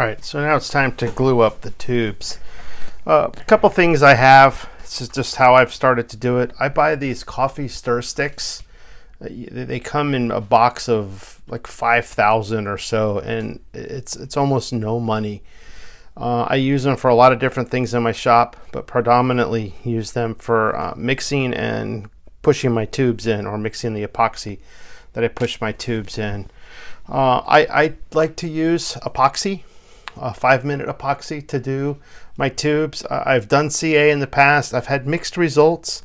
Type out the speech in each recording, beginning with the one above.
Alright, so now it's time to glue up the tubes. A couple things I have. This is just how I've started to do it. I buy these coffee stir sticks. They come in a box of like 5,000 or so, and it's almost no money. I use them for a lot of different things in my shop, but predominantly use them for mixing and pushing my tubes in, or mixing the epoxy that I push my tubes in. I like to use epoxy, 5-minute epoxy, to do my tubes. I've done CA in the past. I've had mixed results.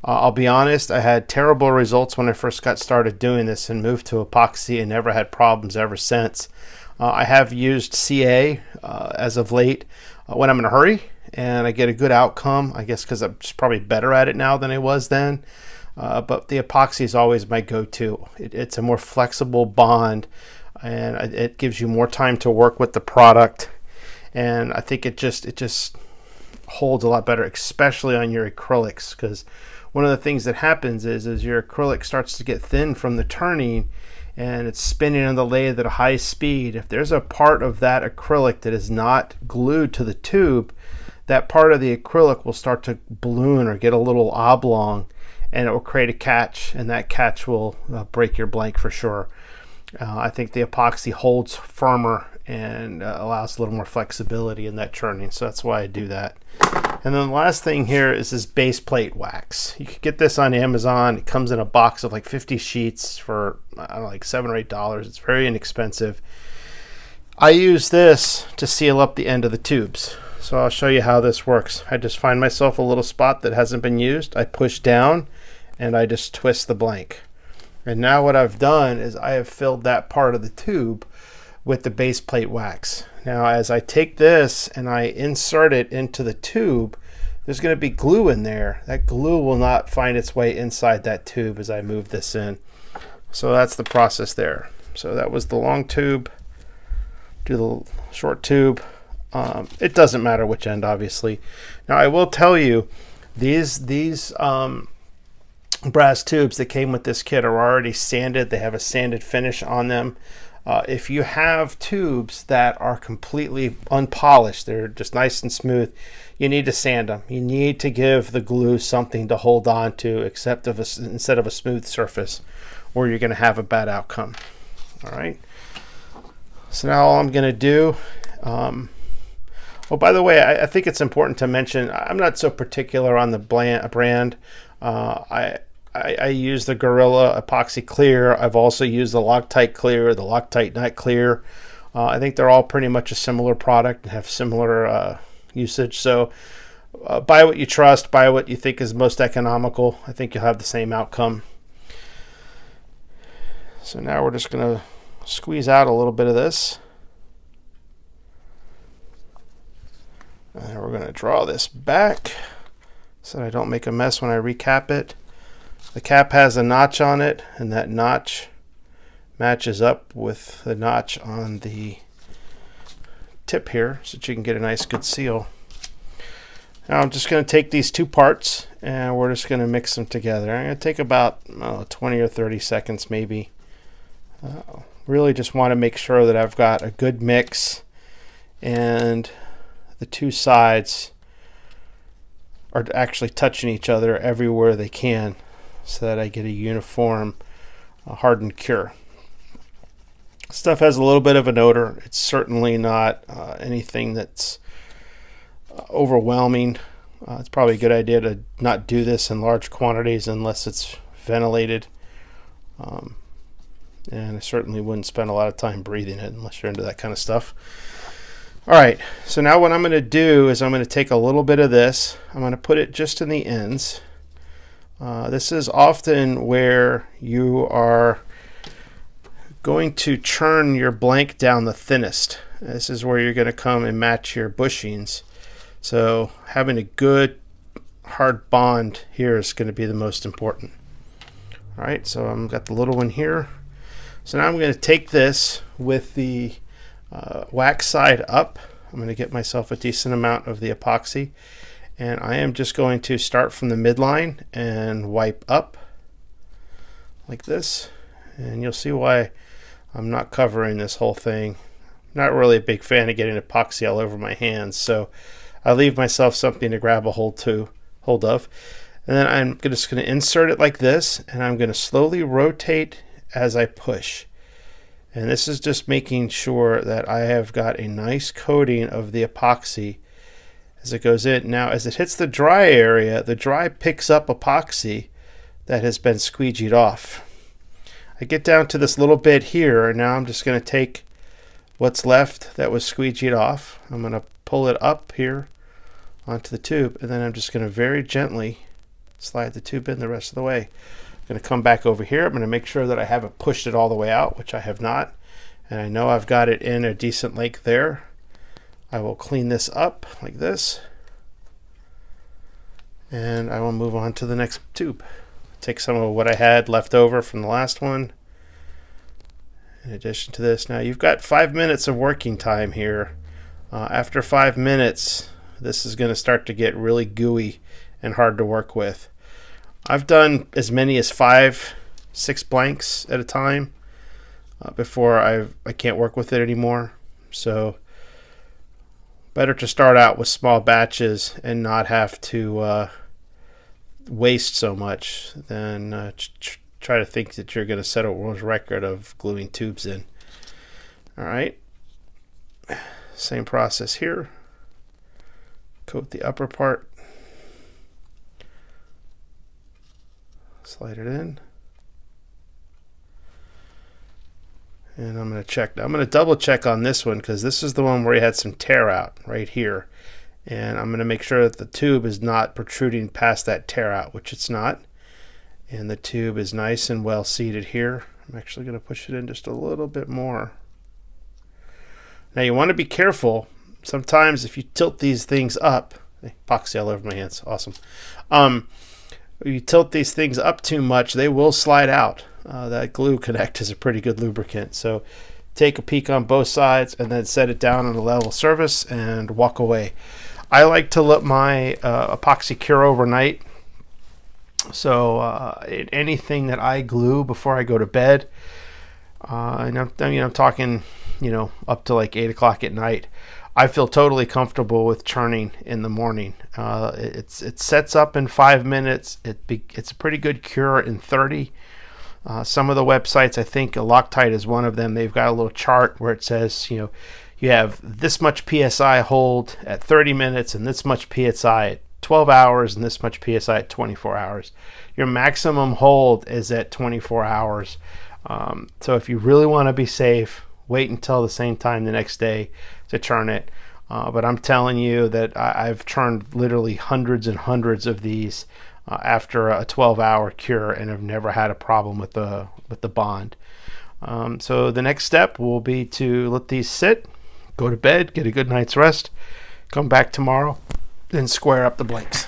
I'll be honest, I had terrible results when I first got started doing this and moved to epoxy and never had problems ever since. I have used CA as of late when I'm in a hurry and I get a good outcome, I guess because I'm just probably better at it now than I was then. But the epoxy is always my go-to. It's a more flexible bond, and it gives you more time to work with the product, and I think it just holds a lot better, especially on your acrylics, because one of the things that happens is your acrylic starts to get thin from the turning, and it's spinning on the lathe at a high speed. If there's a part of that acrylic that is not glued to the tube, that part of the acrylic will start to balloon or get a little oblong, and it will create a catch, and that catch will break your blank for sure. I think the epoxy holds firmer and allows a little more flexibility in that churning, so that's why I do that. And then the last thing here is this base plate wax. You can get this on Amazon. It comes in a box of like 50 sheets for, I don't know, like $7 or $8. It's very inexpensive. I use this to seal up the end of the tubes. So I'll show you how this works. I just find myself a little spot that hasn't been used. I push down and I just twist the blank. And now what I've done is I have filled that part of the tube with the base plate wax. Now as I take this and I insert it into the tube, there's going to be glue in there. That glue will not find its way inside that tube as I move this in. So that's the process there. So that was the long tube. Do the short tube. It doesn't matter which end, obviously. Now I will tell you, these brass tubes that came with this kit are already sanded. They have a sanded finish on them. If you have tubes that are completely unpolished, they're just nice and smooth, you need to sand them. You need to give the glue something to hold on to instead of a smooth surface, or you're going to have a bad outcome. All right. So now all I'm going to do, oh, by the way, I think it's important to mention, I'm not so particular on the brand. I use the Gorilla Epoxy Clear. I've also used the Loctite Clear, the Loctite Not Clear. I think they're all pretty much a similar product and have similar usage. So buy what you trust, buy what you think is most economical. I think you'll have the same outcome. So now we're just going to squeeze out a little bit of this. And we're going to draw this back so I don't make a mess when I recap it. The cap has a notch on it, and that notch matches up with the notch on the tip here so that you can get a nice good seal. Now I'm just going to take these two parts and we're just going to mix them together. I'm going to take about 20 or 30 seconds maybe. Really just want to make sure that I've got a good mix and the two sides are actually touching each other everywhere they can, so that I get a uniform hardened cure. Stuff has a little bit of an odor. It's certainly not anything that's overwhelming. It's probably a good idea to not do this in large quantities unless it's ventilated. And I certainly wouldn't spend a lot of time breathing it unless you're into that kind of stuff. All right, so now what I'm going to do is I'm going to take a little bit of this. I'm going to put it just in the ends. This is often where you are going to churn your blank down the thinnest. This is where you're going to come and match your bushings. So having a good hard bond here is going to be the most important. All right, so I've got the little one here. So now I'm going to take this with the wax side up. I'm going to get myself a decent amount of the epoxy, and I am just going to start from the midline and wipe up like this, and you'll see why I'm not covering this whole thing. Not really a big fan of getting epoxy all over my hands, so I leave myself something to grab a hold of. And then I'm just going to insert it like this, and I'm going to slowly rotate as I push. And this is just making sure that I have got a nice coating of the epoxy as it goes in. Now, as it hits the dry area, the dry picks up epoxy that has been squeegeed off. I get down to this little bit here, and now I'm just going to take what's left that was squeegeed off. I'm going to pull it up here onto the tube, and then I'm just going to very gently slide the tube in the rest of the way. I'm going to come back over here. I'm going to make sure that I haven't pushed it all the way out, which I have not, and I know I've got it in a decent length there. I will clean this up like this, and I will move on to the next tube. Take some of what I had left over from the last one in addition to this. Now you've got 5 minutes of working time here. After 5 minutes, this is going to start to get really gooey and hard to work with. I've done as many as 5-6 blanks at a time before I can't work with it anymore. So better to start out with small batches and not have to waste so much than try to think that you're going to set a world record of gluing tubes in. All right, same process here. Coat the upper part, slide it in, and I'm going to check. Now I'm going to double check on this one because this is the one where you had some tear out right here. And I'm going to make sure that the tube is not protruding past that tear out, which it's not. And the tube is nice and well seated here. I'm actually going to push it in just a little bit more. Now you want to be careful. Sometimes if you tilt these things up, epoxy all over my hands, awesome. You tilt these things up too much, they will slide out. That glue connect is a pretty good lubricant. So take a peek on both sides and then set it down on a level surface and walk away. I like to let my epoxy cure overnight. So anything that I glue before I go to bed, and I'm talking, up to like 8 o'clock at night, I feel totally comfortable with churning in the morning. It sets up in 5 minutes. It's a pretty good cure in 30. Some of the websites, I think Loctite is one of them, they've got a little chart where it says, you have this much PSI hold at 30 minutes and this much PSI at 12 hours and this much PSI at 24 hours. Your maximum hold is at 24 hours. So if you really want to be safe, wait until the same time the next day to churn it. But I'm telling you that I've churned literally hundreds and hundreds of these after a 12-hour cure and have never had a problem with the bond. So the next step will be to let these sit, go to bed, get a good night's rest, come back tomorrow, then square up the blanks.